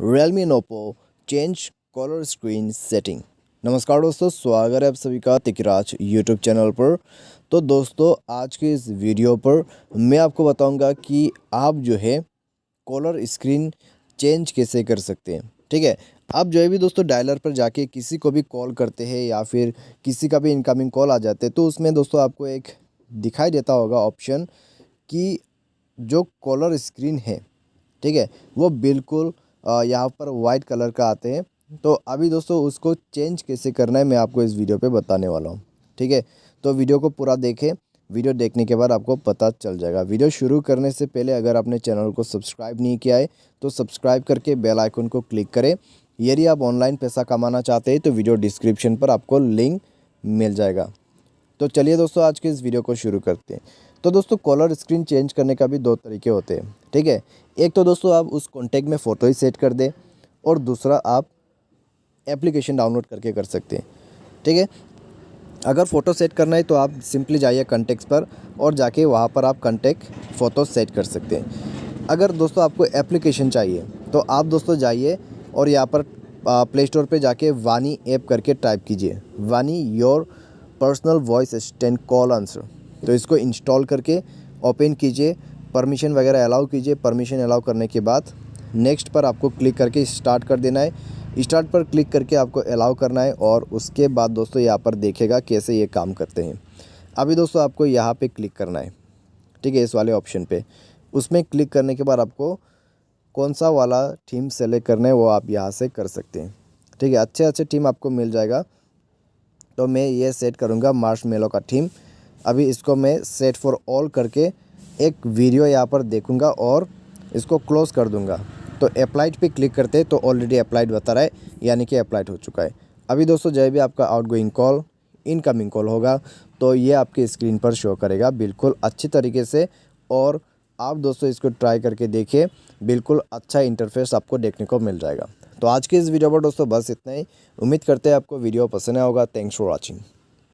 Realme and Oppo change colour screen setting. नमस्कार दोस्तों, स्वागत है आप सभी का तिकराज यूट्यूब चैनल पर। तो दोस्तों, आज के इस वीडियो पर मैं आपको बताऊंगा कि आप जो है कलर स्क्रीन चेंज कैसे कर सकते हैं। ठीक है, आप जो है भी दोस्तों डायलर पर जाके किसी को भी कॉल करते हैं या फिर किसी का भी इनकमिंग कॉल आ जाते हैं, तो उसमें दोस्तों आपको एक दिखाई देता होगा ऑप्शन कि जो कलर स्क्रीन है, ठीक है, वो बिल्कुल यहाँ पर वाइट कलर का आते हैं। तो अभी दोस्तों उसको चेंज कैसे करना है मैं आपको इस वीडियो पे बताने वाला हूँ। ठीक है, तो वीडियो को पूरा देखें। वीडियो देखने के बाद आपको पता चल जाएगा। वीडियो शुरू करने से पहले अगर आपने चैनल को सब्सक्राइब नहीं किया है तो सब्सक्राइब करके बेल आइकन को क्लिक करें। यदि आप ऑनलाइन पैसा कमाना चाहते हैं तो वीडियो डिस्क्रिप्शन पर आपको लिंक मिल जाएगा। तो चलिए दोस्तों, आज के इस वीडियो को शुरू करते हैं। तो दोस्तों, कलर स्क्रीन चेंज करने का भी दो तरीके होते हैं। ठीक है, एक तो दोस्तों आप उस कॉन्टैक्ट में फ़ोटो ही सेट कर दें और दूसरा आप एप्लीकेशन डाउनलोड करके कर सकते हैं। ठीक है, अगर फ़ोटो सेट करना है तो आप सिंपली जाइए कॉन्टैक्ट्स पर और जाके वहाँ पर आप कॉन्टैक्ट फ़ोटो सेट कर सकते हैं। अगर दोस्तों आपको एप्लीकेशन चाहिए तो आप दोस्तों जाइए और यहाँ पर प्ले स्टोर पे जाके वानी ऐप करके टाइप कीजिए, वानी your personal voice assistant call answer. तो इसको इंस्टॉल करके ओपन कीजिए, परमिशन वगैरह अलाउ कीजिए। परमिशन अलाउ करने के बाद नेक्स्ट पर आपको क्लिक करके स्टार्ट कर देना है। स्टार्ट पर क्लिक करके आपको अलाउ करना है और उसके बाद दोस्तों यहाँ पर देखेगा कैसे ये काम करते हैं। अभी दोस्तों आपको यहाँ पे क्लिक करना है, ठीक है, इस वाले ऑप्शन पे। उसमें क्लिक करने के बाद आपको कौन सा वाला थीम सेलेक्ट करना है वो आप यहाँ से कर सकते हैं। ठीक है, अच्छे अच्छे थीम आपको मिल जाएगा। तो मैं ये सेट करूँगा मार्शमेलो का थीम। अभी इसको मैं सेट फॉर ऑल करके एक वीडियो यहाँ पर देखूँगा और इसको क्लोज़ कर दूँगा। तो अप्लाइड पे क्लिक करते हैं तो ऑलरेडी अप्लाइड बता रहा है, यानी कि अप्लाइड हो चुका है। अभी दोस्तों जब भी आपका आउटगोइंग कॉल इनकमिंग कॉल होगा तो ये आपके स्क्रीन पर शो करेगा बिल्कुल अच्छी तरीके से। और आप दोस्तों इसको ट्राई करके देखिए, बिल्कुल अच्छा इंटरफेस आपको देखने को मिल जाएगा। तो आज के इस वीडियो पर दोस्तों बस इतना ही। उम्मीद करते हैं आपको वीडियो पसंद आया होगा। Thanks for watching.